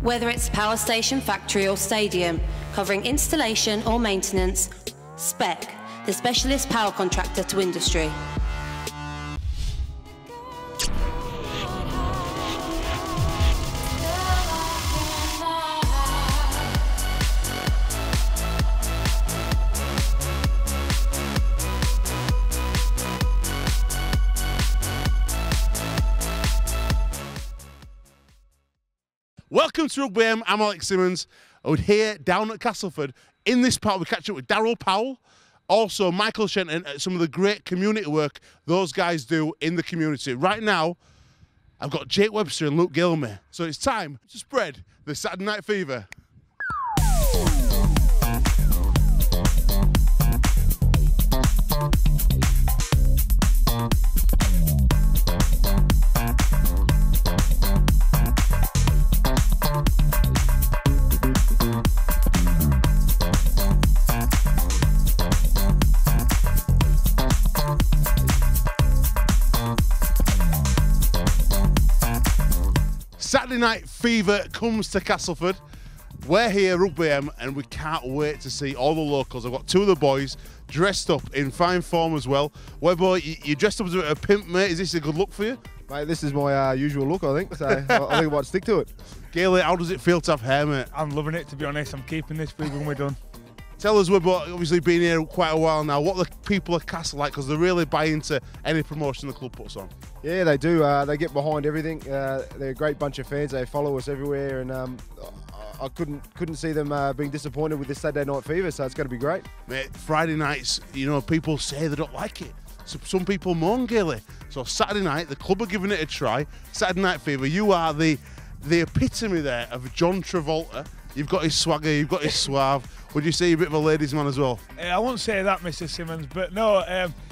Whether it's power station, factory or stadium, covering installation or maintenance, Spec, the specialist power contractor to industry. Welcome to Rugby AM. I'm Alex Simmons. We're here down at Castleford. In this part, we catch up with Daryl Powell, also Michael Shenton, at some of the great community work those guys do in the community. Right now, I've got Jake Webster and Luke Gilmy. So it's time to spread the Saturday Night Fever. Saturday Night Fever comes to Castleford. We're here, Rugby AM, and we can't wait to see all the locals. I've got two of the boys dressed up in fine form as well. Webbo, you dressed up as a pimp, mate. Is this a good look for you? Mate, this is my usual look, I think, so I think I might stick to it. Gailey, how does it feel to have hair, mate? I'm loving it, to be honest. I'm keeping this big when we're done. Tell us, Webbo, obviously been here quite a while now, what the people of Castle like, because they really buy into any promotion the club puts on. Yeah, they do. They get behind everything. They're a great bunch of fans. They follow us everywhere, and I couldn't see them being disappointed with this Saturday Night Fever, so it's going to be great. Mate, Friday nights, you know, people say they don't like it. So some people moan, Gailey. So Saturday night, the club are giving it a try. Saturday Night Fever, you are the epitome there of John Travolta. You've got his swagger, you've got his suave. Would you say you're a bit of a ladies' man as well? I won't say that, Mr. Simmons, but no,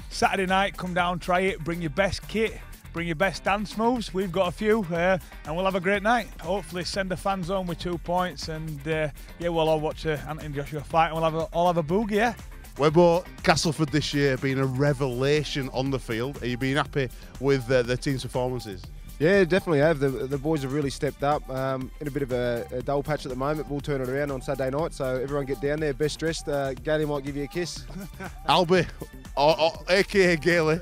Saturday night, come down, try it, bring your best kit, bring your best dance moves. We've got a few, and we'll have a great night. Hopefully send the fans home with 2 points, and yeah, we'll all watch Anthony Joshua fight, and we'll all have a boogie, yeah? Webbo, Castleford this year being a revelation on the field. Are you being happy with the team's performances? Yeah, definitely have. The boys have really stepped up. In a bit of a dull patch at the moment. We'll turn it around on Saturday night, so everyone get down there, best dressed. Gailey might give you a kiss. Albie, aka Gailey,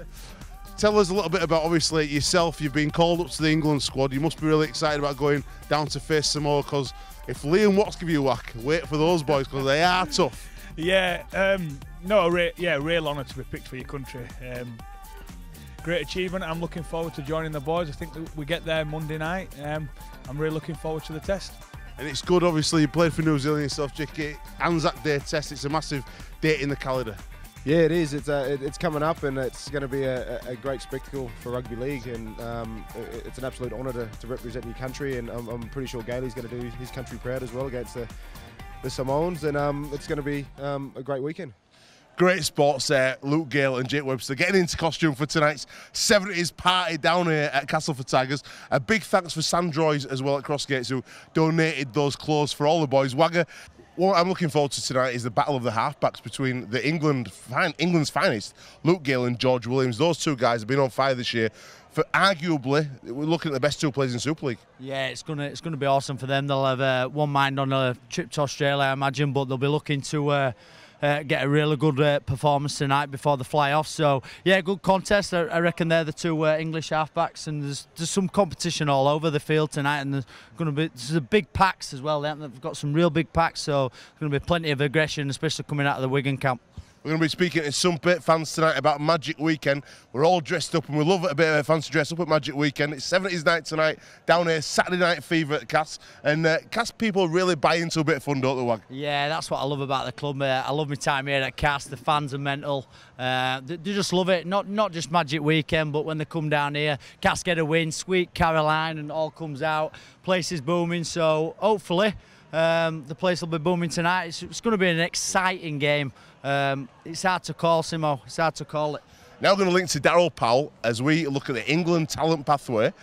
tell us a little bit about, obviously, yourself. You've been called up to the England squad. You must be really excited about going down to face Samoa, because if Liam Watts give you a whack, wait for those boys, because they are tough. Yeah, real honour to be picked for your country. Great achievement. I'm looking forward to joining the boys. I think we get there Monday night. I'm really looking forward to the test. And it's good, obviously, you played for New Zealand yourself, Jake. Anzac Day test, it's a massive date in the calendar. Yeah, it is. It's coming up, and it's going to be a great spectacle for rugby league, and it's an absolute honour to represent your country, and I'm pretty sure Gailey's going to do his country proud as well against the Samoans, and it's going to be a great weekend. Great sports there, Luke Gale and Jake Webster getting into costume for tonight's 70s party down here at Castleford Tigers. A big thanks for Sandroys as well at Crossgates, who donated those clothes for all the boys. Wagger, what I'm looking forward to tonight is the battle of the halfbacks between England's finest, Luke Gale and George Williams. Those two guys have been on fire this year. For arguably, we're looking at the best two players in Super League. Yeah, it's gonna be awesome for them. They'll have one mind on a trip to Australia, I imagine, but they'll be looking to get a really good performance tonight before the fly off. So yeah, good contest. I reckon they're the two English halfbacks, and there's some competition all over the field tonight, and there's a big packs as well. They've got some real big packs, so there's going to be plenty of aggression, especially coming out of the Wigan camp. We're going to be speaking to some Pit fans tonight about Magic Weekend. We're all dressed up, and we love it a bit of fancy dress up at Magic Weekend. It's 70s night tonight, down here, Saturday Night Fever at Cass. And Cass people really buy into a bit of fun, don't they, Wag? Yeah, that's what I love about the club. I love my time here at Cass. The fans are mental. They just love it. Not just Magic Weekend, but when they come down here, Cass get a win, Sweet Caroline, and all comes out. Place is booming, so hopefully the place will be booming tonight. It's going to be an exciting game. It's hard to call, Simo. It's hard to call it. Now we're going to link to Daryl Powell as we look at the England talent pathway.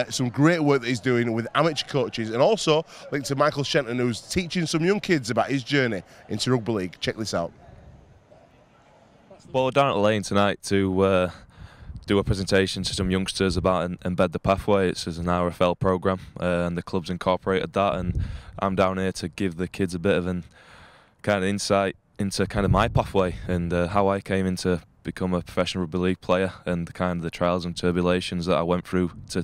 Some great work that he's doing with amateur coaches, and also link to Michael Shenton, who's teaching some young kids about his journey into rugby league. Check this out. Well, down at the lane tonight to do a presentation to some youngsters about Embed the Pathway. It's an RFL programme, and the club's incorporated that, and I'm down here to give the kids a bit of an kind of insight into kind of my pathway and how I came into become a professional rugby league player, and the kind of the trials and tribulations that I went through to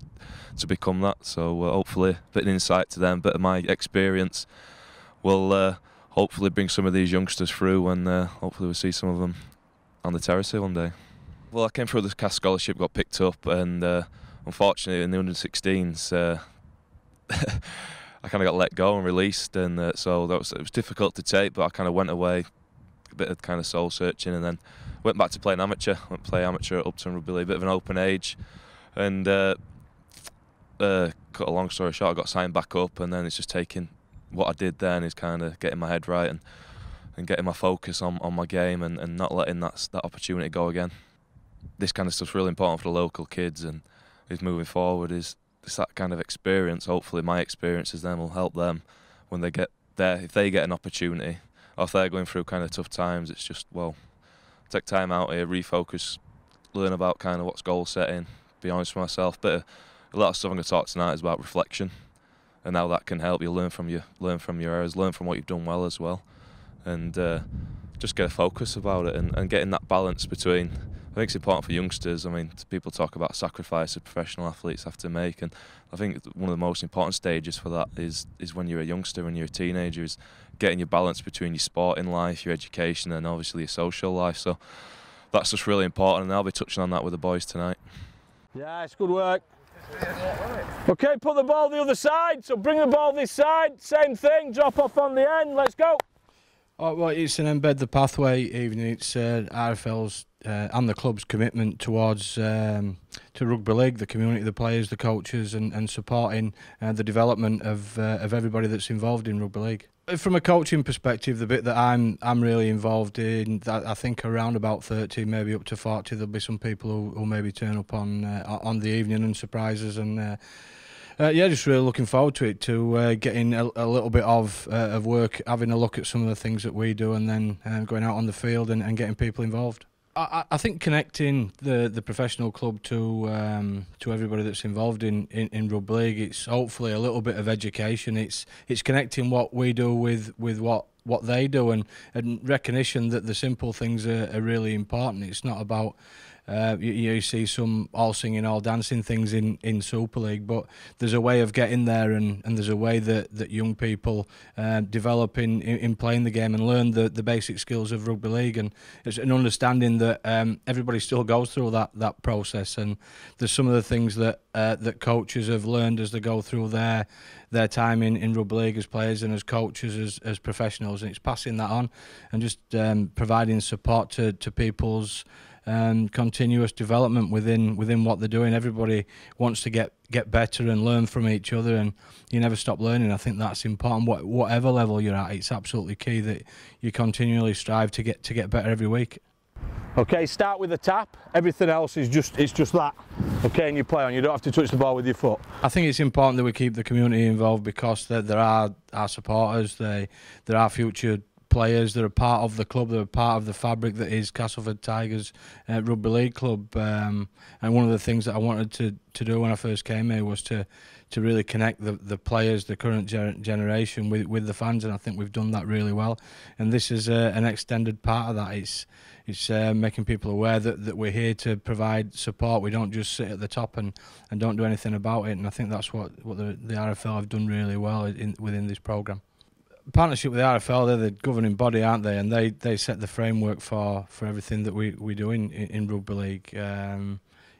become that. So hopefully a bit of insight to them, a bit of my experience will hopefully bring some of these youngsters through, and hopefully we'll see some of them on the terrace here one day. Well, I came through the CAS scholarship, got picked up, and unfortunately in the under-16s I kind of got let go and released, and so it was difficult to take, but I kind of went away, a bit of kind of soul searching, and then went back to playing amateur. Went to play amateur at Upton Rugby League, a bit of an open age, and cut a long story short, I got signed back up, and then it's just taking what I did then is kind of getting my head right and getting my focus on my game, and not letting that opportunity go again. This kind of stuff's really important for the local kids, and is moving forward is that kind of experience. Hopefully my experiences then will help them when they get there, if they get an opportunity, or if they're going through kind of tough times. It's just, well, take time out here, refocus, learn about kind of what's goal setting, be honest with myself. But a lot of stuff I'm going to talk tonight is about reflection and how that can help you learn from your errors, learn from what you've done well as well, and just get a focus about it, and getting that balance between. I think it's important for youngsters. I mean, people talk about sacrifice that professional athletes have to make, and I think one of the most important stages for that is when you're a youngster, when you're a teenager, is getting your balance between your sporting life, your education, and obviously your social life. So that's just really important, and I'll be touching on that with the boys tonight. Yeah, it's good work. Okay, put the ball the other side, so bring the ball this side, same thing, drop off on the end, let's go. Oh, well, it's an Embed the Pathway evening. It's RFL's and the club's commitment towards to rugby league, the community, the players, the coaches, and supporting the development of everybody that's involved in rugby league. From a coaching perspective, the bit that I'm really involved in, I think around about 30, maybe up to 40, there'll be some people who maybe turn up on the evening and surprise us, and yeah, just really looking forward to it, to getting a little bit of work, having a look at some of the things that we do, and then going out on the field and getting people involved. I think connecting the professional club to everybody that's involved in rugby league, it's hopefully a little bit of education. It's connecting what we do with what they do, and recognition that the simple things are really important. It's not about you see some all singing, all dancing things in Super League, but there's a way of getting there, and there's a way that young people develop in playing the game and learn the basic skills of rugby league, and it's an understanding that everybody still goes through that process, and there's some of the things that that coaches have learned as they go through their time in rugby league as players and as coaches, as professionals, and it's passing that on and just providing support to people's continuous development within what they're doing. Everybody wants to get better and learn from each other, and you never stop learning. I think that's important. Whatever level you're at, it's absolutely key that you continually strive to get better every week. Okay, start with the tap. Everything else is just that. Okay, and you play on. You don't have to touch the ball with your foot. I think it's important that we keep the community involved, because there are our supporters. There are future players. They're a part of the club. They're a part of the fabric that is Castleford Tigers Rugby League Club. And one of the things that I wanted to do when I first came here was to really connect the players, the current generation, with the fans, and I think we've done that really well. And this is an extended part of that. It's making people aware that we're here to provide support. We don't just sit at the top and don't do anything about it. And I think that's what the RFL have done really well within this programme. Partnership with the RFL, they're the governing body, aren't they? And they set the framework for everything that we do in rugby league. You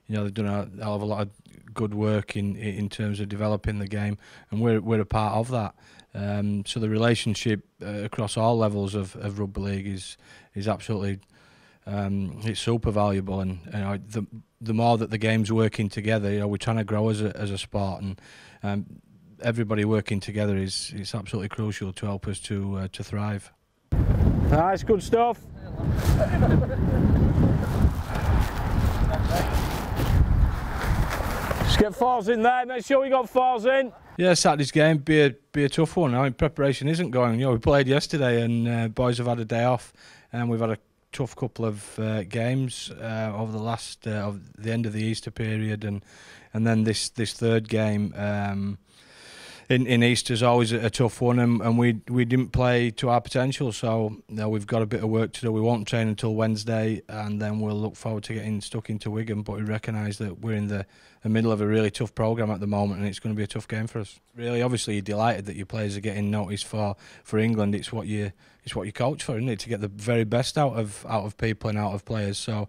know, they've done a hell of a lot of good work in terms of developing the game, and we're a part of that. So the relationship across all levels of rugby league is absolutely it's super valuable, and you know, the more that the game's working together, you know, we're trying to grow as a sport, and everybody working together is absolutely crucial to help us to thrive. Nice, good stuff. Just get fours in there. Make sure we got fours in. Yeah, Saturday's game be a tough one. I mean, preparation isn't going. You know, we played yesterday, and boys have had a day off, and we've had a tough couple of games over the last of the end of the Easter period, and then this third game in Easter is always a tough one, and we didn't play to our potential, so we've got a bit of work to do. We won't train until Wednesday, and then we'll look forward to getting stuck into Wigan, but we recognise that we're in the middle of a really tough programme at the moment, and it's going to be a tough game for us. Really, obviously you're delighted that your players are getting noticed for England. It's what you coach for, isn't it? To get the very best out of people and out of players. So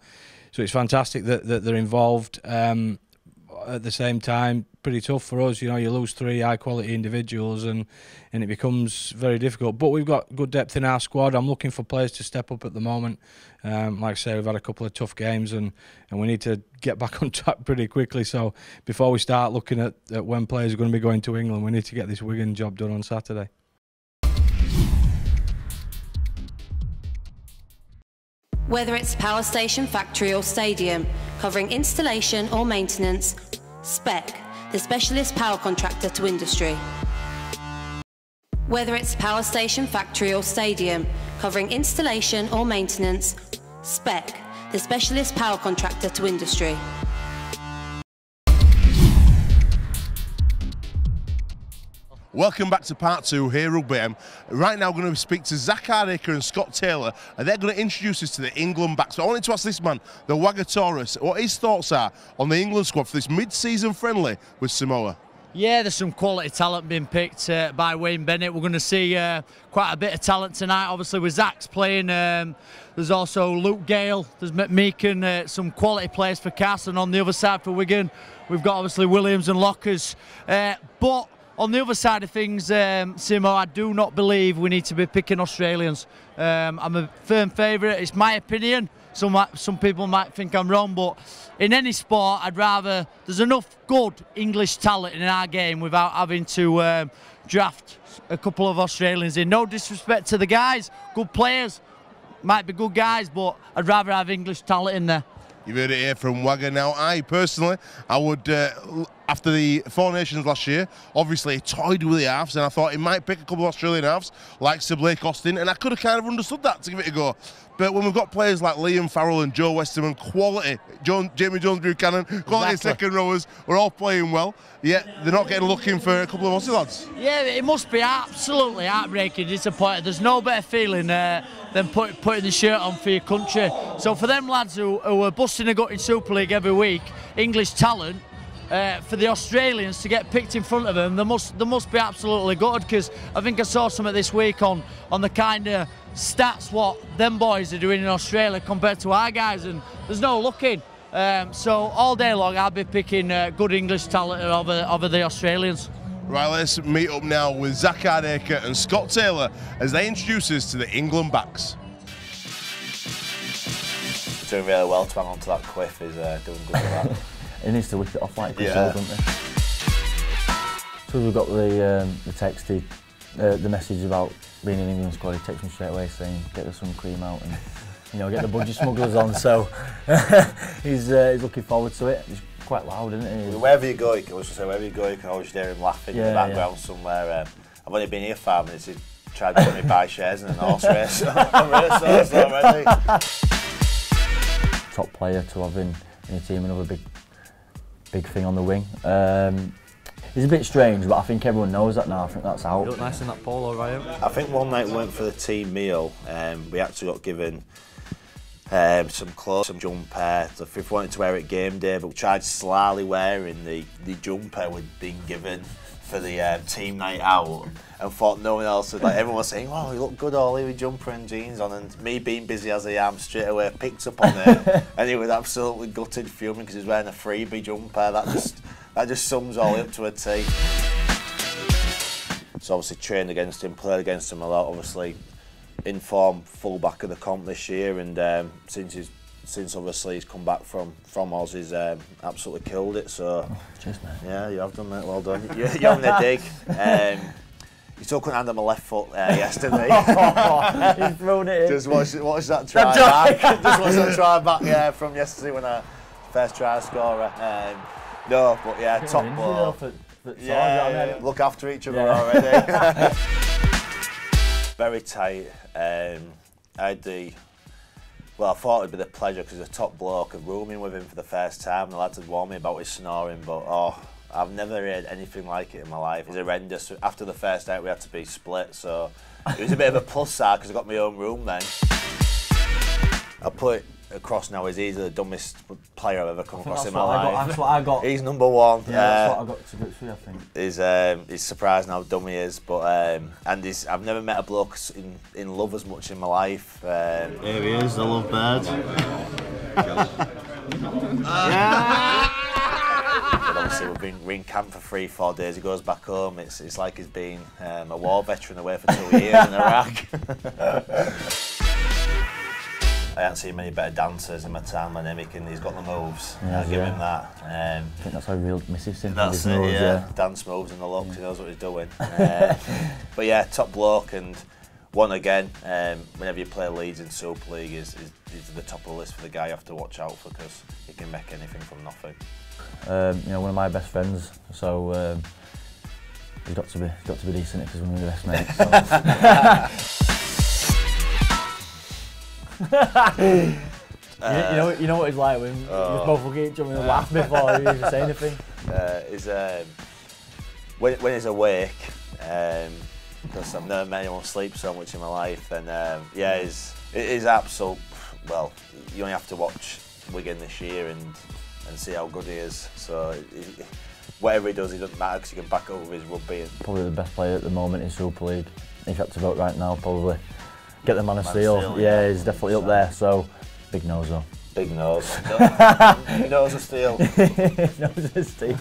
it's fantastic that they're involved. At the same time, pretty tough for us. You know, you lose 3 high-quality individuals, and it becomes very difficult. But we've got good depth in our squad. I'm looking for players to step up at the moment. Like I say, we've had a couple of tough games, and we need to get back on track pretty quickly. So before we start looking at when players are going to be going to England, we need to get this Wigan job done on Saturday. Whether it's power station, factory or stadium, covering installation or maintenance, Spec, the specialist power contractor to industry. Whether it's power station, factory or stadium, covering installation or maintenance, Spec, the specialist power contractor to industry. Welcome back to part 2 here, Rugby AM. Right now, we're going to speak to Zach Hardacre and Scott Taylor, and they're going to introduce us to the England backs. But I wanted to ask this man, the Wagga-Taurus, what his thoughts are on the England squad for this mid-season friendly with Samoa. Yeah, there's some quality talent being picked by Wayne Bennett. We're going to see quite a bit of talent tonight. Obviously, with Zach's playing, there's also Luke Gale, there's McMeekan, some quality players for Cass, and on the other side for Wigan, we've got obviously Williams and Lockers. But on the other side of things, Simo, I do not believe we need to be picking Australians. I'm a firm favourite. It's my opinion. Some people might think I'm wrong, but in any sport, I'd rather there's enough good English talent in our game without having to draft a couple of Australians in. No disrespect to the guys, good players, might be good guys, but I'd rather have English talent in there. You've heard it here from Wagga. Now, I would, after the Four Nations last year, obviously he toyed with the halves, and I thought he might pick a couple of Australian halves, like Sir Blake Austin, and I could have kind of understood that to give it a go. But when we've got players like Liam Farrell and Joe Westerman, quality, Jamie Jones-Buchanan, quality second rowers, we're all playing well, yet they're not getting looking for a couple of Aussie lads. Yeah, it must be absolutely heartbreaking, disappointing. There's no better feeling than putting the shirt on for your country. So for them lads who are busting a gut in Super League every week, English talent, for the Australians to get picked in front of them, they must be absolutely gutted, because I think I saw something this week on the kind of stats what them boys are doing in Australia compared to our guys, and there's no looking. So all day long I'll be picking good English talent over the Australians. Right, let's meet up now with Zach Hardacre and Scott Taylor as they introduce us to the England backs. Doing really well to hang on to that cliff, is doing good with that. He needs to whip it off like Chris Hill, doesn't he? So we've got the text, the message about being in England squad. He texts me straight away saying, "Get the sun cream out and get the budgie smugglers on." So he's looking forward to it. He's quite loud, isn't he? Wherever you go, you can always hear him laughing in the background somewhere. I've only been here 5 minutes. He tried to let me buy shares in an horse race. So I'm really so already. Top player to have in your team, another big thing on the wing. It's a bit strange, but I think everyone knows that now. I think that's out. You look nice in that polo, Ryan. I think one night we went for the team meal, we actually got given some clothes, some jumper, so if we wanted to wear it game day, but we tried slyly wearing the jumper we'd been given for the team night out, and thought no one else would, everyone was saying, "Wow, you look good, Ollie, with jumper and jeans on," and me being busy as I am, straight away picked up on it, and he was absolutely gutted, fuming because he was wearing a freebie jumper. That just sums all up to a T. So obviously trained against him, played against him a lot, obviously in form, full back of the comp this year, and since obviously he's come back from Oz, he's absolutely killed it. So cheers, mate. Yeah, you have done, mate. Well done. You're on the dig. You still couldn't hand him a left foot yesterday. He's thrown it in. Just watch that try back. Just watch that try back from yesterday when I first try scorer. No, but yeah, top ball. Yeah, look after each other already. Very tight. I had the Well, I thought it'd be the pleasure because he's a top bloke of rooming with him for the first time. The lads had warned me about his snoring, but I've never heard anything like it in my life. It was horrendous. After the first night, we had to be split, so it was a bit of a plus side because I got my own room then. I put it across now as he's the dumbest player I've ever come across in my life. That's what I got. He's number one. Yeah, that's what I got to grips with, I think. He's surprised how dumb he is, but and I've never met a bloke in love as much in my life. Here he is, the love bird. But obviously we're in camp for 3-4 days. He goes back home. It's like he's been a war veteran away for 2 years in Iraq. I haven't seen many better dancers in my time than him. He's got the moves. Yeah, I'll give him that. I think that's how real misses him. That's it, moves, yeah. Dance moves and the looks, he knows what he's doing. But yeah, top bloke, and one again, whenever you play Leeds in Super League, is the top of the list for the guy you have to watch out for because he can make anything from nothing. You know, one of my best friends, so he's got to be decent because we're one of the best mates. So. You know what he's like when you both look at each other and laugh before you even say anything. When he's awake, because I've never met anyone sleep so much in my life, and yeah, it is absolute. Well, you only have to watch Wigan this year and see how good he is. So whatever he does, it doesn't matter because he can back up with his rugby. Probably the best player at the moment in Super League. If you had to vote right now, probably. Get the Man of Steel. Yeah, he's definitely up there. So, big nose though. Big nose. Nose of steel. Nose of steel.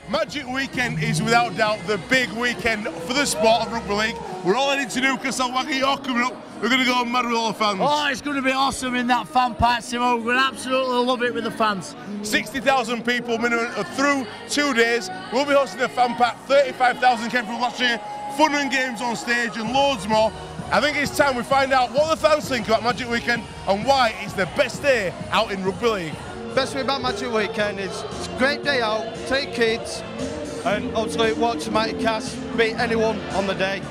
Magic Weekend is without doubt the big weekend for the sport of rugby league. We're all heading to Newcastle. Waggy York coming up. We're going to go mad with all the fans. Oh, it's going to be awesome in that fan park, Simo. We're going to absolutely love it with the fans. 60,000 people minimum through 2 days. We'll be hosting a fan pack. 35,000 came from last year. Fun and games on stage and loads more. I think it's time we find out what the fans think about Magic Weekend and why it's the best day out in rugby league. Best thing about Magic Weekend is it's a great day out, take kids, and obviously watch the mighty cast beat anyone on the day.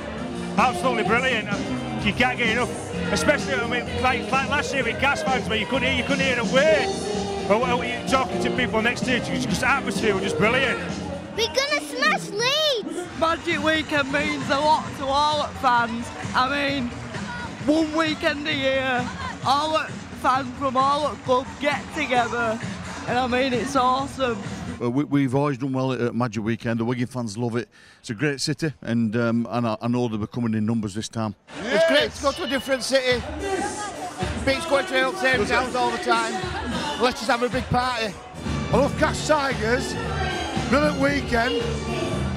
Absolutely brilliant. You can't get enough, especially like last year with Cast fans, where you couldn't hear a word. But when you're talking to people next to you, just atmosphere was just brilliant. We're gonna smash Leeds! Magic Weekend means a lot to all fans. I mean, 1 weekend a year, all fans from all clubs get together, and I mean, it's awesome. We've always done well at Magic Weekend. The Wigan fans love it. It's a great city, and I know they'll be coming in numbers this time. Yes. It's great to go to a different city. It beats going to the same towns all the time. Let's just have a big party. I love Cast Tigers, brilliant weekend,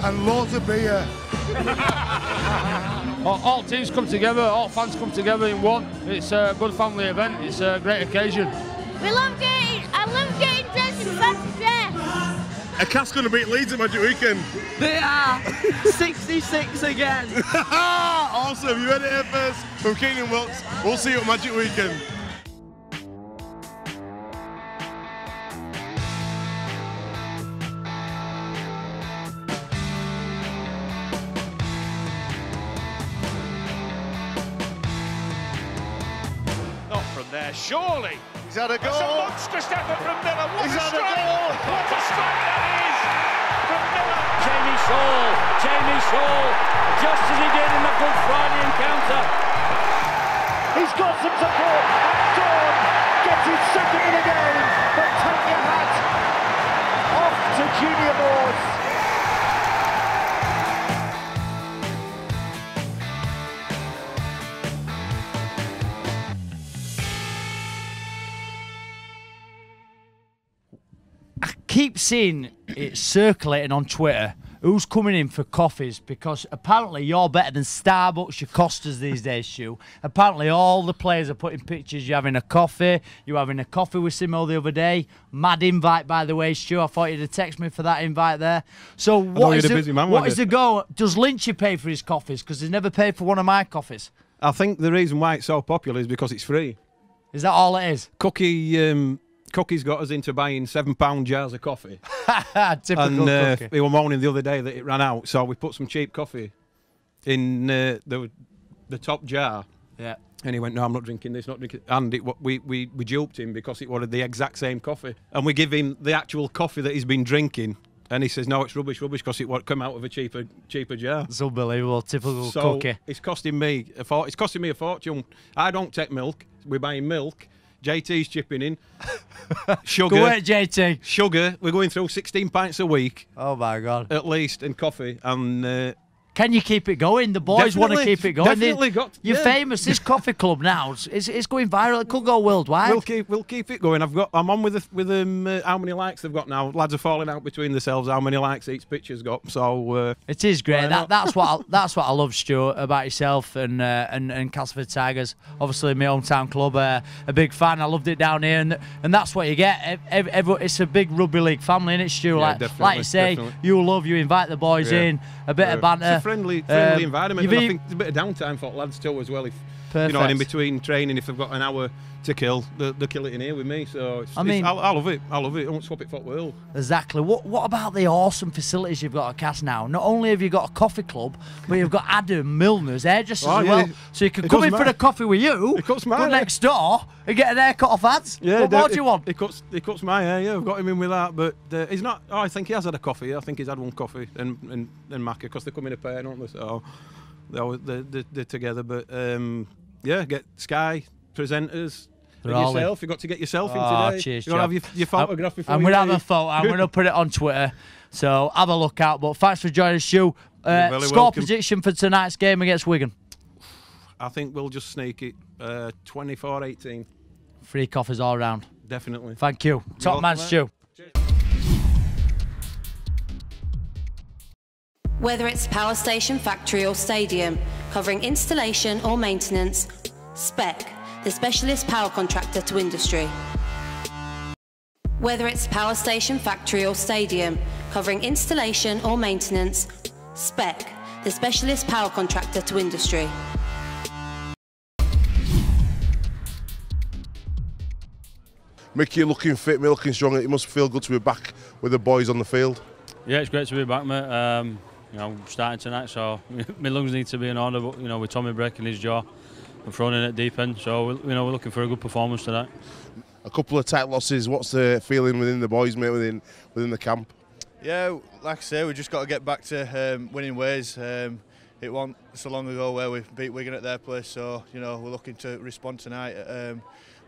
and loads of beer. All teams come together, all fans come together in one. It's a good family event. It's a great occasion. I love getting dressed in fancy dress. Are Cast going to beat Leeds at Magic Weekend? They are 66 again. Awesome, you heard it here first from Keenan Wilkes. We'll see you at Magic Weekend. Not from there, surely. He's had a goal. That's a monstrous effort from Miller. What He's a had a strike! goal. What a strike that is from Miller. Jamie Shaw, just as he did in the Good Friday encounter. He's got some support. Dawn gets his second in the game. But take your hat off to Junior Moores. Keep seeing it circulating on Twitter who's coming in for coffees, because apparently you're better than Starbucks, your Costas these days, Stu. Apparently all the players are putting pictures. You're having a coffee. You were having a coffee with Simo the other day. Mad invite, by the way, Stu. I thought you'd have texted me for that invite there. So what is the go? Does Lynchy pay for his coffees? Because he's never paid for one of my coffees. I think the reason why it's so popular is because it's free. Is that all it is? Cookie Cookie's got us into buying £7 jars of coffee. Typical Cookie. We were moaning the other day that it ran out, so we put some cheap coffee in the top jar. Yeah. And he went, no, I'm not drinking this, not drinking. And we duped him because it wanted the exact same coffee. And we give him the actual coffee that he's been drinking. And he says, no, it's rubbish, because it won't come out of a cheaper jar. It's unbelievable, typical so Cookie. It's costing me a fortune. I don't take milk. We're buying milk. JT's chipping in. Sugar. Go away, JT. Sugar. We're going through 16 pints a week. Oh, my God. At least, and coffee. And can you keep it going? The boys want to keep it going. Definitely You're famous. This coffee club now, it's going viral. It could go worldwide. We'll keep it going. I'm on with them. How many likes they've got now? Lads are falling out between themselves. How many likes each picture's got? So it is great. That's what I love, Stuart, about yourself and Castleford Tigers. Obviously, my hometown club. A big fan. I loved it down here, and that's what you get. It's a big rugby league family, isn't it, Stu? Yeah, like you say, you invite the boys in, a bit of banter. Friendly environment. And I think there's a bit of downtime for lads too as well. If you know, and in between training, if they've got an hour to kill, they'll kill it in here with me. So I love it. I won't swap it for the world. Exactly. What about the awesome facilities you've got at Cass now? Not only have you got a coffee club, but you've got Adam Milner's hairdressers as well. So you can come in for the coffee with you, go next door and get an haircut off ads. Yeah, what more do you want? He cuts my hair. Yeah, I've got him in with that. But he's not. Oh, I think he has had a coffee. I think he's had one coffee and Macca, because they come in a pair, don't they? So they're together. But yeah, get Sky presenters. Yourself, you've got to get yourself in today. Cheers, you've got to have your photograph before I'm going to have a photo. I'm going to put it on Twitter. So have a look out. But thanks for joining us, Stu. Score prediction for tonight's game against Wigan? I think we'll just sneak it 24-18. Free coffees all round. Definitely. Thank you. Top man, Stu. Whether it's power station, factory or stadium, covering installation or maintenance, Spec, the specialist power contractor to industry. Whether it's power station, factory or stadium, covering installation or maintenance, Spec, the specialist power contractor to industry. Mickey, you're looking fit, me looking strong. It must feel good to be back with the boys on the field. Yeah, it's great to be back, mate. You know, starting tonight, so my lungs need to be in order. But you know, with Tommy breaking his jaw, we're thrown in at deep end. So we're looking for a good performance tonight. A couple of tight losses. What's the feeling within the boys, mate, within the camp? Yeah, like I say, we just got to get back to winning ways. It wasn't so long ago where we beat Wigan at their place, so you know we're looking to respond tonight.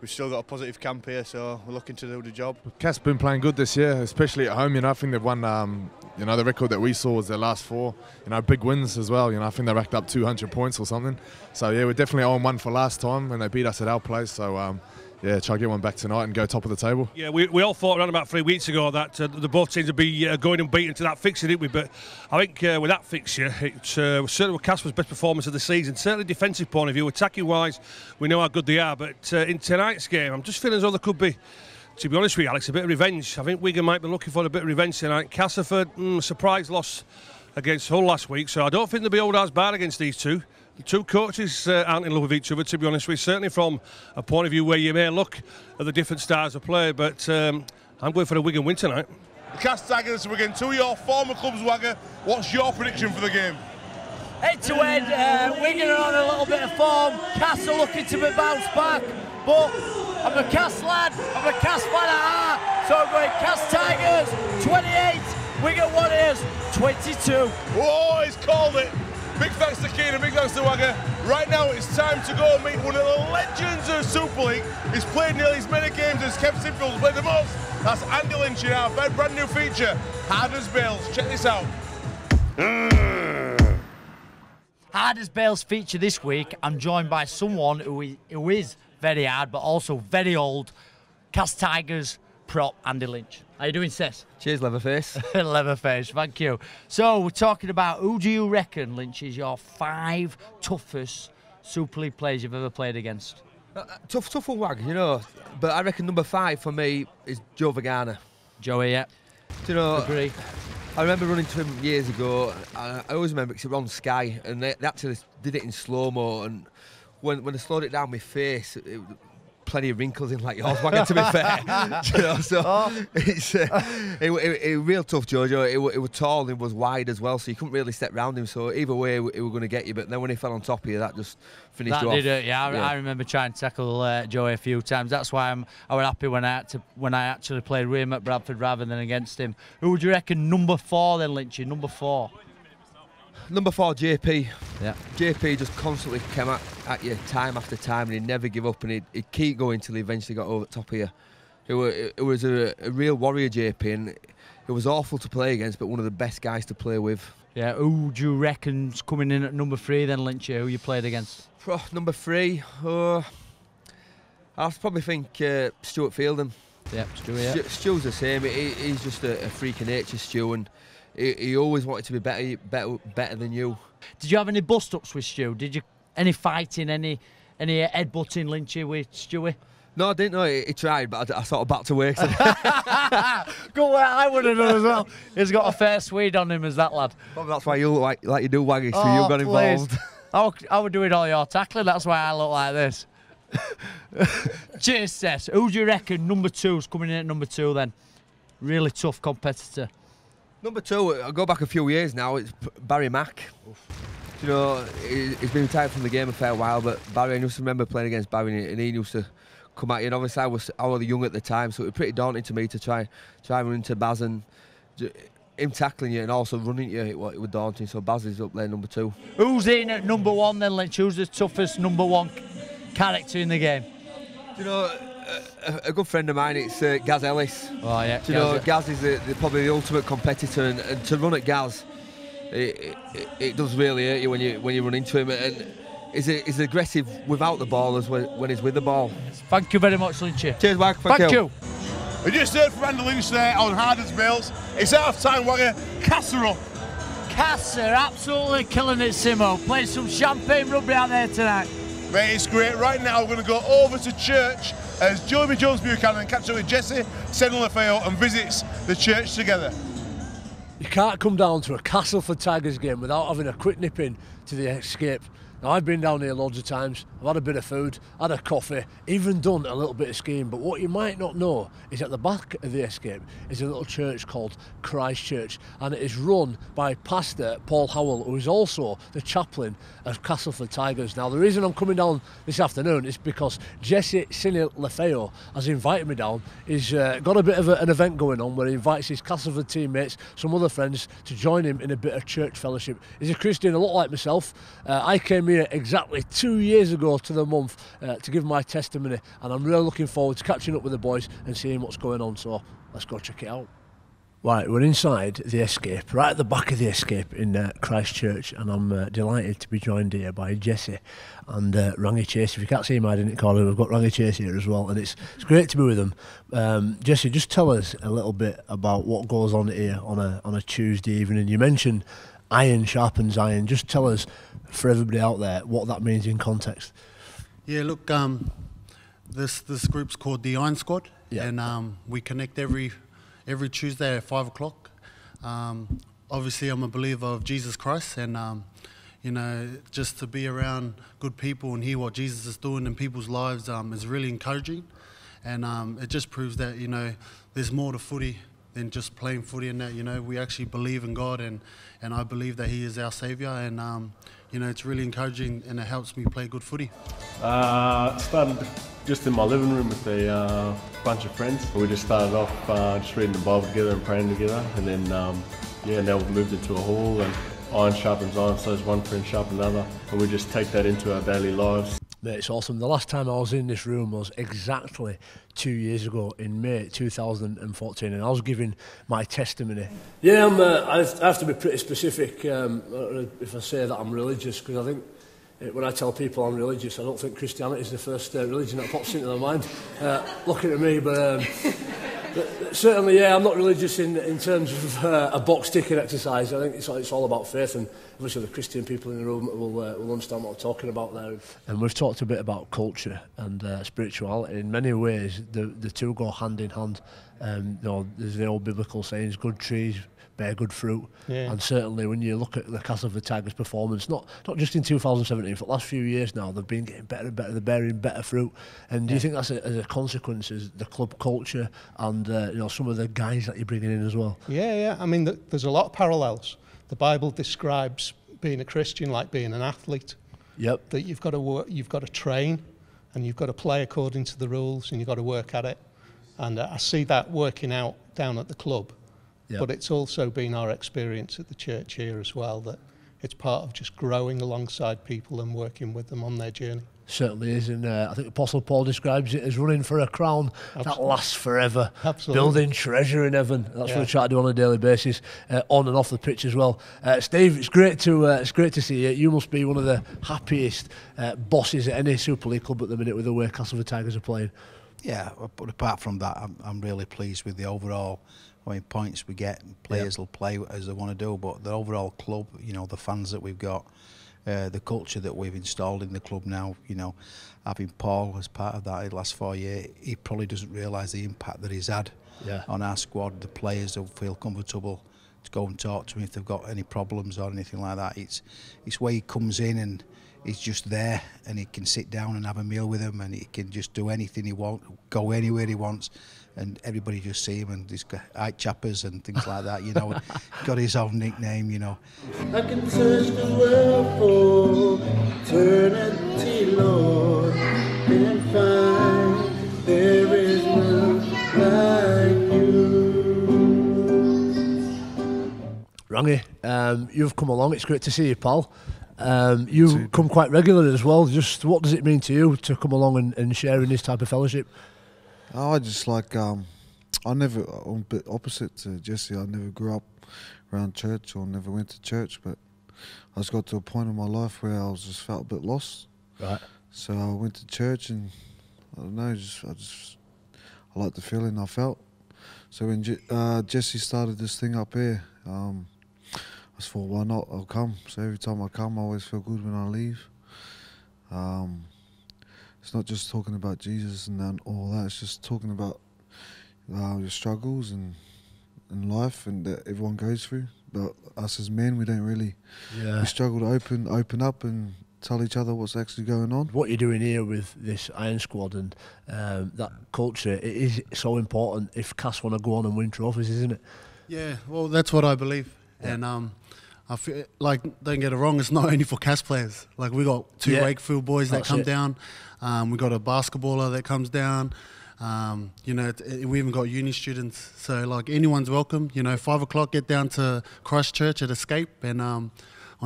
We've still got a positive camp here, so we're looking to do the job. Cass been playing good this year, especially at home. You know, I think they've won. You know, the record that we saw was their last 4. You know, big wins as well. You know, I think they racked up 200 points or something. So yeah, we're definitely on 1 for last time when they beat us at our place. So yeah, try to get one back tonight and go top of the table. Yeah, we all thought around about 3 weeks ago that the both teams would be going and beating to that fixture, didn't we? But I think with that fixture, it's certainly Casper's best performance of the season. Certainly defensive point of view, attacking wise, we know how good they are. But in tonight's game, I'm just feeling as though there could be, to be honest with you, Alex, a bit of revenge. I think Wigan might be looking for a bit of revenge tonight. Castleford, surprise loss against Hull last week, so I don't think they'll be old as bad against these two. The two coaches aren't in love with each other, to be honest with you. Certainly from a point of view where you may look at the different styles of play, but I'm going for a Wigan win tonight. The Cass Tigers, Wigan, 2 of your former clubs, Wagger. What's your prediction for the game? Head to head, Wigan are on a little bit of form. Cass are looking to be bounced back, but I'm a Cass lad, I'm a Cass fan at heart, so I'm going Cass Tigers 28, Wigan Warriors 22. Oh, he's called it. Big thanks to Keenan, big thanks to Wagger. Right now it's time to go and meet one of the legends of Super League. He's played nearly as many games as Kev Sinfield's played the most. That's Andy Lynch in our very brand new feature, Hard as Bales. Check this out. Hard as Bales feature this week. I'm joined by someone who is very hard, but also very old. Cass Tigers prop Andy Lynch. How you doing, Seth? Cheers, Leatherface. Leatherface, thank you. So we're talking about who do you reckon, Lynch, is your 5 toughest Super League players you've ever played against? Tough one, Wag, you know. But I reckon number 5 for me is Joe Vagana. Joey, yeah. Do you know? Agree. I remember running to him years ago. I always remember because it was on Sky, and they actually did it in slow mo. And when they slowed it down, my face, plenty of wrinkles in like yours, Wagger, to be fair. You know, so it's it real tough, Jojo. It was tall, it was wide as well, so you couldn't really step round him. So either way, it were going to get you. But then when he fell on top of you, that just finished you off. That did it, yeah. I remember trying to tackle Joey a few times. That's why I was happy when I actually played with him at Bradford rather than against him. Who would you reckon number 4 then, Lynchy? Number 4. Number 4, JP. Yeah. JP just constantly came at you time after time, and he'd never give up, and he'd keep going until he eventually got over the top of you. It was a real warrior, JP, and it was awful to play against, but one of the best guys to play with. Yeah, who do you reckon's coming in at number 3 then, Lynchy? Who you played against? Number 3, I'd probably think Stuart Fielding. Yeah, Stuart. Yeah. Stu's the same. He's just a freak of nature, Stu, and he always wanted to be better than you. Did you have any bust-ups with Stu? Did you any fighting, any headbutting, Lynchy, with Stewie? No, I didn't know. He tried, but I sort of back to work. Go where I would have done as well. He's got a fair Swede on him as that lad. Probably that's why you look like you do, Waggy, so you got involved. I would doing all your tackling, that's why I look like this. Cheers, Seth. Who do you reckon number 2's coming in at number 2 then? Really tough competitor. Number 2, I'll go back a few years now, it's Barry Mack. You know, he's been retired from the game a fair while, but Barry, I used to remember playing against Barry, and he used to come at you, and obviously I was young at the time, so it was pretty daunting to me to try run into Baz, and him tackling you and also running you, it was daunting, so Baz is up there number 2. Who's in at number 1 then, Lynch? Who's the toughest number 1 character in the game? You know, a good friend of mine, it's Gaz Ellis. Oh yeah. You know, Gaz is probably the ultimate competitor, and to run at Gaz, it does really hurt you when you run into him, and he's aggressive without the ball as when he's with the ball. Thank you very much, Lynchy. Cheers, Wag. Thank you. We just heard from Andy Lynch there on Harders Mills. It's half time, Wagger. Casser up. Casser, absolutely killing it, Simo. Playing some champagne rugby out there tonight. Mate, it's great. Right now, we're going to go over to church as Joey Jones Buchanan catches up with Jesse Senna-Lefeo and visits the church together. You can't come down to a Castleford Tigers game without having a quick nip in to the Escape. Now, I've been down here loads of times, I've had a bit of food, had a coffee, even done a little bit of skiing, but what you might not know is at the back of the Escape is a little church called Christ Church, and it is run by Pastor Paul Howell, who is also the chaplain of Castleford Tigers. Now, the reason I'm coming down this afternoon is because Jesse Senna-Lefeo has invited me down. He's got a bit of an event going on where he invites his Castleford teammates, some other friends, to join him in a bit of church fellowship. He's a Christian, a lot like myself. I came here exactly 2 years ago to the month to give my testimony, and I'm really looking forward to catching up with the boys and seeing what's going on, so let's go check it out. Right, we're inside the Escape, right at the back of the Escape in Christchurch, and I'm delighted to be joined here by Jesse and Rangi Chase. If you can't see him hiding in the corner, we've got Rangi Chase here as well, and it's great to be with them. Jesse, just tell us a little bit about what goes on here on a Tuesday evening. You mentioned iron sharpens iron. Just tell us, for everybody out there, what that means in context. Yeah, look, this group's called the Iron Squad, and we connect every Tuesday at 5 o'clock. Obviously, I'm a believer of Jesus Christ, and you know, just to be around good people and hear what Jesus is doing in people's lives is really encouraging, and it just proves that, you know, there's more to footy than just playing footy, and that, you know, we actually believe in God, and I believe that He is our saviour, and you know, it's really encouraging, and it helps me play good footy. Started just in my living room with a bunch of friends. We just started off just reading the Bible together and praying together, and then now we've moved into a hall, and iron sharpens iron, so does one friend sharpen another, and we just take that into our daily lives. Mate, it's awesome. The last time I was in this room was exactly 2 years ago in May 2014, and I was giving my testimony. Yeah, I have to be pretty specific if I say that I'm religious, because I think when I tell people I'm religious, I don't think Christianity is the first religion that pops into their mind. Looking at me, but Certainly, yeah. I'm not religious in terms of a box ticking exercise. I think it's all about faith, and obviously the Christian people in the room will understand what I'm talking about there. And we've talked a bit about culture and spirituality. In many ways, the two go hand in hand. You know, there's the old biblical sayings: "Good trees bear good fruit." Yeah. And certainly, when you look at the Castleford Tigers' performance, not just in 2017, for the last few years now, they've been getting better and better. They're bearing better fruit. And do you think that's as a consequence of the club culture and you know, some of the guys that you're bringing in as well? Yeah. I mean, there's a lot of parallels. The Bible describes being a Christian like being an athlete. Yep. That you've got to work, you've got to train, and you've got to play according to the rules, and you've got to work at it. And I see that working out down at the club. Yep. But it's also been our experience at the church here as well, that it's part of just growing alongside people and working with them on their journey. Certainly is, and I think Apostle Paul describes it as running for a crown that lasts forever. Absolutely. Building treasure in heaven. That's what we try to do on a daily basis, on and off the pitch as well. Steve, it's great to see you. You must be one of the happiest bosses at any Super League club at the minute with the way Castleford Tigers are playing. Yeah, but apart from that, I'm really pleased with the overall. I mean, points we get, players will play as they want to do, but the overall club, you know, the fans that we've got, the culture that we've installed in the club now, you know, having Paul as part of that in the last 4 years, he probably doesn't realise the impact that he's had on our squad. The players will feel comfortable to go and talk to him if they've got any problems or anything like that. It's where he comes in and he's just there, and he can sit down and have a meal with them, and he can just do anything he wants, go anywhere he wants, and everybody just see him, and he's got eye chappers and things like that, you know. Got his own nickname, you know. I can search the world for eternity, Lord, and find there is none like you. Rangi, you've come along. It's great to see you, pal. You come quite regularly as well. Just what does it mean to you to come along and share in this type of fellowship? I just like, I'm a bit opposite to Jesse. I never grew up around church or never went to church, but I just got to a point in my life where I just felt a bit lost. Right. So I went to church, and I don't know, I like the feeling I felt. So when Jesse started this thing up here, I just thought, why not? I'll come. So every time I come, I always feel good when I leave. It's not just talking about Jesus and all that. It's just talking about your struggles and life and that everyone goes through. But us as men, we don't really. Yeah. We struggle to open up and tell each other what's actually going on. What you're doing here with this Iron Squad and that culture, it is so important if Cass want to go on and win trophies, isn't it? Yeah, well, that's what I believe. Yeah. And I feel like, don't get it wrong, it's not only for Cass players. Like, we got two Wakefield boys that come down. We got a basketballer that comes down. You know, we even got uni students. So, like, anyone's welcome. You know, 5 o'clock, get down to Christchurch at Escape, and on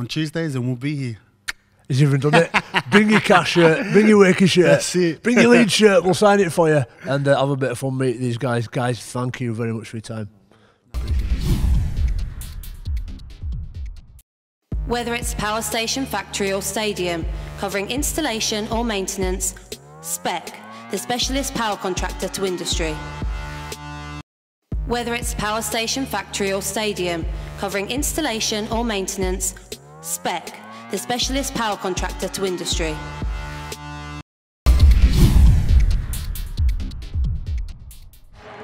Tuesdays, and we'll be here. He's even done it. Bring your Cass shirt, bring your Wakey shirt, That's it. Bring your Leeds shirt, we'll sign it for you, and have a bit of fun, meet these guys. Guys, thank you very much for your time. Whether it's power station, factory or stadium, covering installation or maintenance, Spec, the specialist power contractor to industry. Whether it's power station, factory or stadium, covering installation or maintenance, Spec, the specialist power contractor to industry.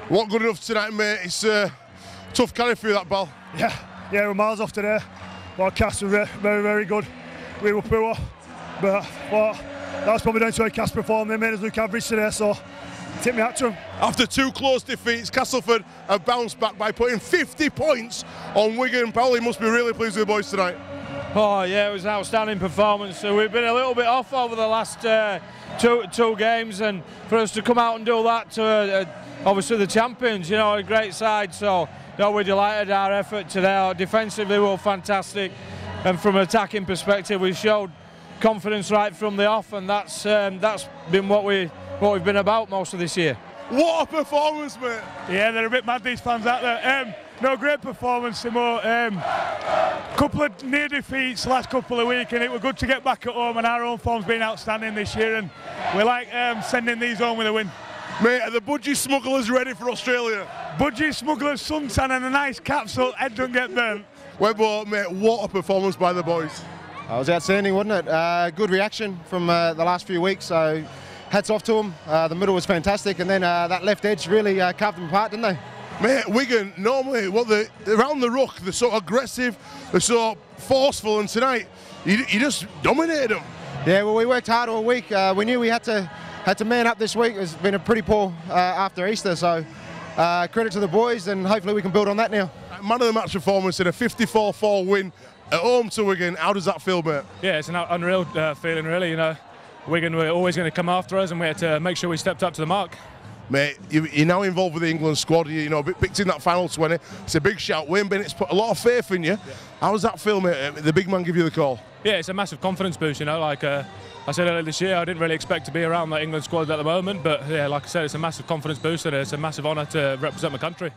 What good enough tonight, mate? It's tough carry through that ball. Yeah, we're miles off today. Well, Cass were very, very good. We were poor, but that's probably down to how Cass performed. They made us look average today, so tip me out to them. After two close defeats, Castleford have bounced back by putting 50 points on Wigan. Paul, must be really pleased with the boys tonight. Oh yeah, it was an outstanding performance. So we've been a little bit off over the last two games, and for us to come out and do that to obviously the champions, you know, a great side. So we're delighted our effort today. Defensively, we were fantastic, and from an attacking perspective, we showed confidence right from the off, and that's been what we've been about most of this year. What a performance, mate! Yeah, they're a bit mad, these fans out there. No, great performance, Timo. Couple of near defeats last couple of weeks, and it was good to get back at home, and our own form's been outstanding this year, and we like sending these home with a win. Mate, are the budgie smugglers ready for Australia? Budgie smugglers, suntan and a nice cap so Ed don't get burnt. Webbo, mate, what a performance by the boys. It was outstanding, wasn't it? Good reaction from the last few weeks, so hats off to them. The middle was fantastic, and then that left edge really carved them apart, didn't they? Mate, Wigan, normally, around the ruck, they're so aggressive, they're so forceful, and tonight, you just dominated them. Yeah, well, we worked hard all week. We knew we had to man up this week. It's been a pretty poor after Easter, so credit to the boys, and hopefully we can build on that now. Man of the match performance in a 54-4 win at home to Wigan. How does that feel, mate? Yeah, it's an unreal feeling, really. You know, Wigan were always going to come after us, and we had to make sure we stepped up to the mark. Mate, you're now involved with the England squad. You know, picked in that final 20. It's a big shout. Wayne Bennett's put a lot of faith in you. Yeah. How does that feel, mate? The big man give you the call? Yeah, it's a massive confidence boost. You know, like I said earlier this year, I didn't really expect to be around that England squad at the moment. But yeah, like I said, it's a massive confidence boost, and it's a massive honour to represent my country.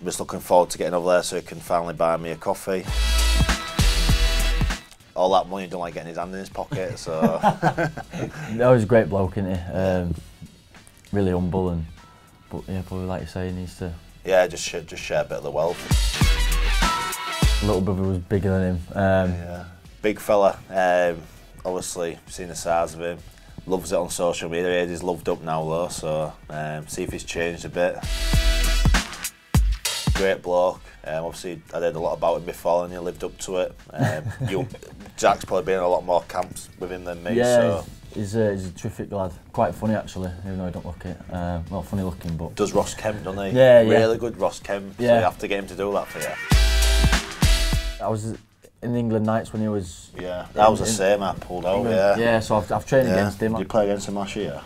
I'm just looking forward to getting over there so he can finally buy me a coffee. All that money, don't like getting his hand in his pocket, so... No, he's a great bloke, isn't he? Really humble, but yeah, probably like you say, he needs to... Yeah, just share a bit of the wealth. Little brother was bigger than him. Yeah. Big fella, obviously seen the size of him. Loves it on social media, he's loved up now though, so see if he's changed a bit. Great bloke. Obviously, I'd heard a lot about him before and he lived up to it. Jack's probably been in a lot more camps with him than me. Yeah, so. he's a terrific lad. Quite funny actually, even though he don't look it. Not funny looking, but... Does Ross Kemp, doesn't he? Yeah, Really good Ross Kemp, so you have to get him to do that for you. I was in the England nights when he was... Yeah, that was the same, I pulled out, England. Yeah, so I've trained against him. Did you play against him last year?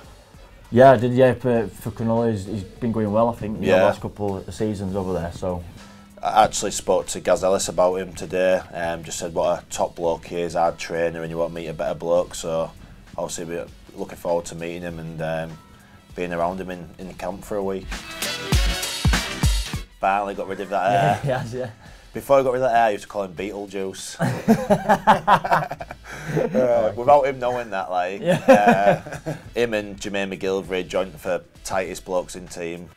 Yeah, I did, yeah, for Cronulla. He's been going well, I think, the Yeah. last couple of seasons over there, so... I actually spoke to Gaz Ellis about him today, just said what a top bloke he is, hard trainer, and you want to meet a better bloke, so obviously we're looking forward to meeting him and being around him in camp for a week. Finally got rid of that hair. Yeah, he has, yeah. Before I got rid of that hair, I used to call him Beetlejuice. Without him knowing that, like, him and Jermaine McGillivray joined for tightest blokes in team.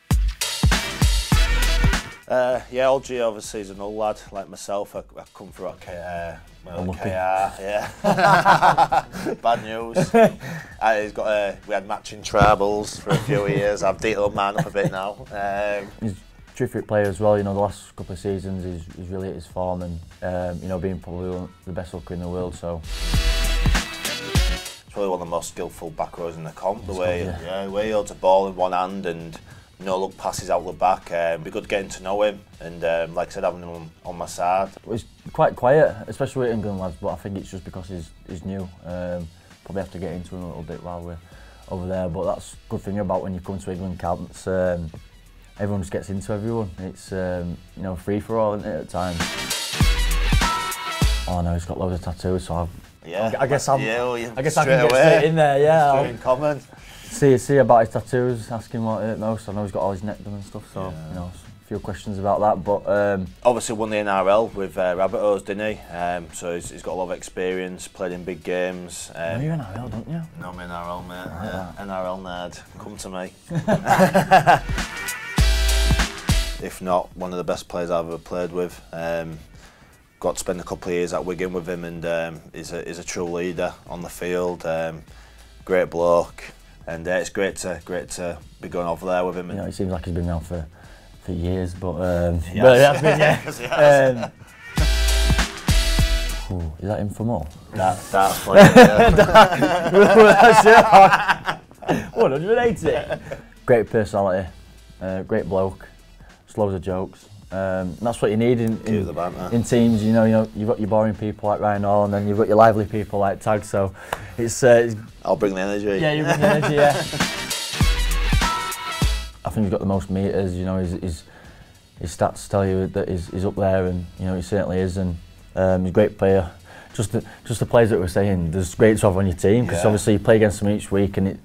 Yeah, LG obviously is an old lad like myself. I come through at KR, yeah. Bad news. He's got we had matching trebles for a few years. I've detailed mine up a bit now. He's a terrific player as well. You know, the last couple of seasons he's really hit his form and you know, being probably the best hooker in the world. So it's probably one of the most skillful back rows in the comp. The way he holds a ball in one hand and no look passes out the back. It'd be good getting to know him and like I said, having him on my side. He's quite quiet, especially with England lads, but I think it's just because he's new. Probably have to get into him a little bit while we're over there, but that's a good thing about when you come to England camps. Everyone just gets into everyone. It's you know, free for all, isn't it, at times? Oh no, he's got loads of tattoos, so I guess I can get straight in there. Yeah, straight in common. See about his tattoos, ask him what it most. I know he's got all his neck done and stuff, so you know, a few questions about that. But obviously won the NRL with Rabbitohs, didn't he? So he's got a lot of experience, played in big games. No, you're NRL, don't you? No, I'm NRL, mate. Yeah. NRL nerd, come to me. If not, one of the best players I've ever played with. Got to spend a couple of years at Wigan with him, and he's a true leader on the field. Great bloke. And it's great to be going over there with him. You know, it seems like he's been around for years, but he has been, yeah. He has. Is that him for more? That's playing. That's it. 180. Great personality, great bloke, just loads of jokes. That's what you need in teams. You know, you've got your boring people like Ryan Hall, and then you've got your lively people like Tag. So it's I'll bring the energy. Yeah, you bring the energy. Yeah. I think he's got the most meters. You know, his stats tell you that he's up there, and you know he certainly is. And he's a great player. Just the players that we're saying, there's great to have on your team because obviously you play against them each week, and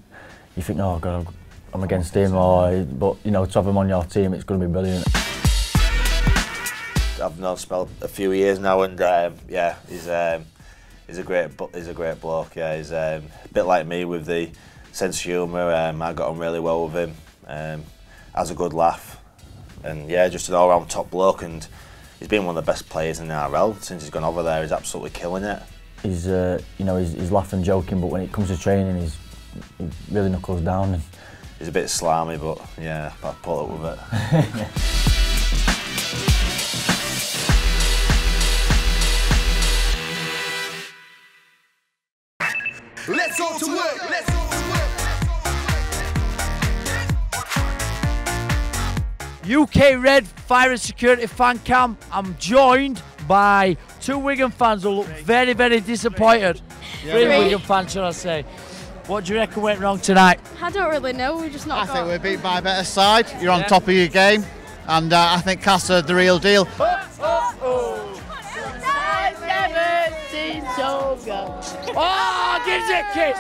you think, oh God, I'm against him, but you know, to have him on your team, it's going to be brilliant. I've known Spell a few years now, and he's a great bloke. Yeah, he's a bit like me with the sense of humour. I got on really well with him. Has a good laugh, and yeah, just an all-round top bloke. And he's been one of the best players in the NRL since he's gone over there. He's absolutely killing it. He's, you know, he's laughing, joking, but when it comes to training, he really knuckles down. And he's a bit slimy, but yeah, I put up with it. Let's go to work. Let's go to work. UK Red Fire and Security fan cam. I'm joined by 2 Wigan fans who look very, very disappointed. Yeah. 3 Three. Wigan fans, should I say. What do you reckon went wrong tonight? I don't really know, we just not I think we're beat by a better side. You're on top of your game, and I think Cass are the real deal. Oh, gives it a kiss.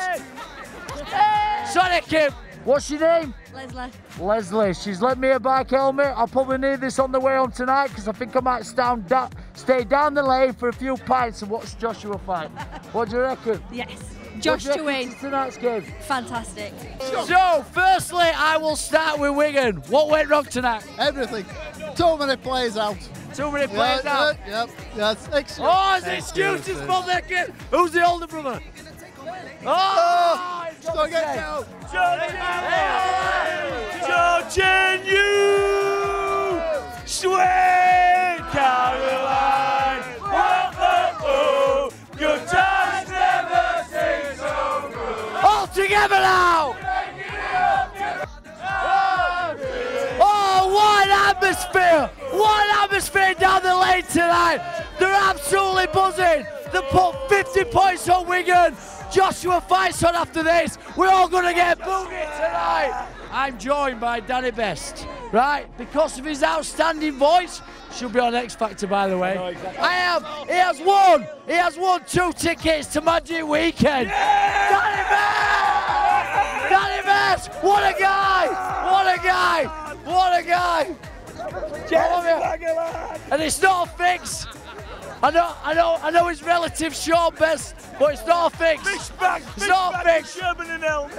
Sorry, Kim. What's your name? Leslie. Leslie. She's lent me a bike helmet. I'll probably need this on the way home tonight because I think I might stay down the lane for a few pints and watch Joshua fight. What do you reckon? Yes. Josh to win. Tonight's game. Fantastic. So, firstly, I will start with Wigan. What went wrong tonight? Everything. Too many players out. Too many players out? Yep. Yes. Oh, it's excuses for their kid. Who's the older brother? Oh! Don't get out. Georgian, sweet Caroline. Oh, good times never seem so good. All together now! Oh, what an atmosphere! What an atmosphere down the lane tonight! They're absolutely buzzing! They put 50 points on Wigan! Joshua fights on after this! We're all gonna get boogie tonight! I'm joined by Danny Best, right? Because of his outstanding voice, should be on X Factor, by the way. He has won 2 tickets to Magic Weekend. Yeah! Danny Best! Danny Best! What a guy! What a guy! What a guy! And it's not a fix. I know his relative Sean Best, but it's not a fix. It's not a fix.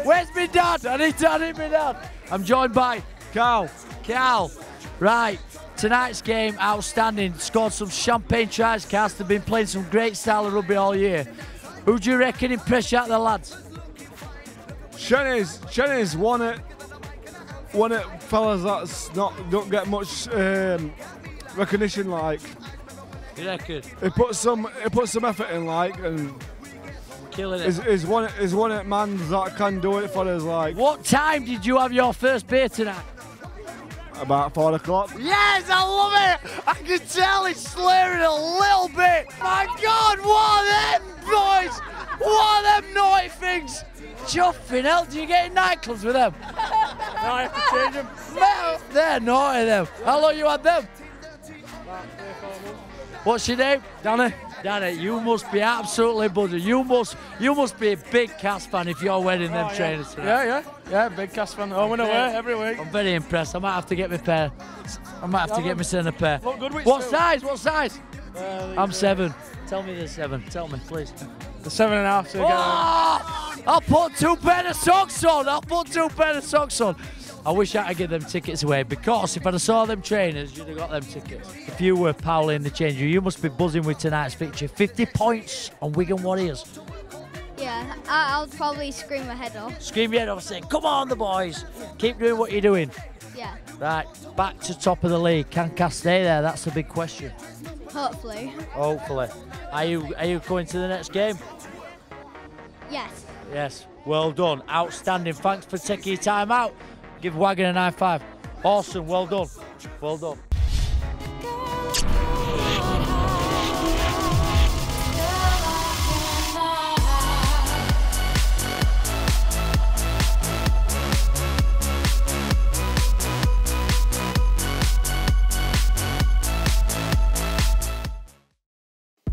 Where's my dad? I need my dad. I'm joined by Carl. Right, tonight's game, outstanding. Scored some champagne tries, Cast. They've been playing some great style of rugby all year. Who do you reckon impressed you out the lads? Shenny's won it. Fellas that's don't get much recognition like. You reckon? He put some effort in like, and killing it. He's won it man that can do it for us like. What time did you have your first beer tonight? About 4 o'clock. Yes, I love it! I can tell he's slurring a little bit. My God, what are them boys? What are them naughty things? Chuffing hell, do you get in nightclubs with them? No, I have to change them. No, they're naughty them. How long you had them? What's your name? Danny. Danny, you must be absolutely buzzing. You must be a big Cass fan if you're wearing them trainers tonight. Yeah, big Cass fan. Home and away every week. I'm very impressed. I might have to get my pair. I might have to get my son a pair. Look good with What you. size? What size? I'm 7. Tell me the 7. Tell me, please. The 7.5. So I'll put 2 pairs of socks on. I'll put 2 pairs of socks on. I wish I could give them tickets away because if I'd have saw them trainers, you'd have got them tickets. If you were Powell in the change room, you must be buzzing with tonight's fixture. 50 points on Wigan Warriors. Yeah, I'll probably scream my head off. Scream your head off saying, come on the boys, keep doing what you're doing. Yeah. Right, back to top of the league. Can Cass stay there? That's the big question. Hopefully. Hopefully. Are you going to the next game? Yes. Yes. Well done. Outstanding. Thanks for taking your time out. Give Wagon a 9-5. Awesome. Well done. Well done.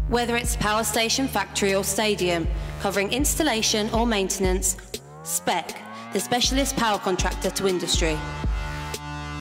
Whether it's power station, factory or stadium, covering installation or maintenance, Spec, the specialist power contractor to industry.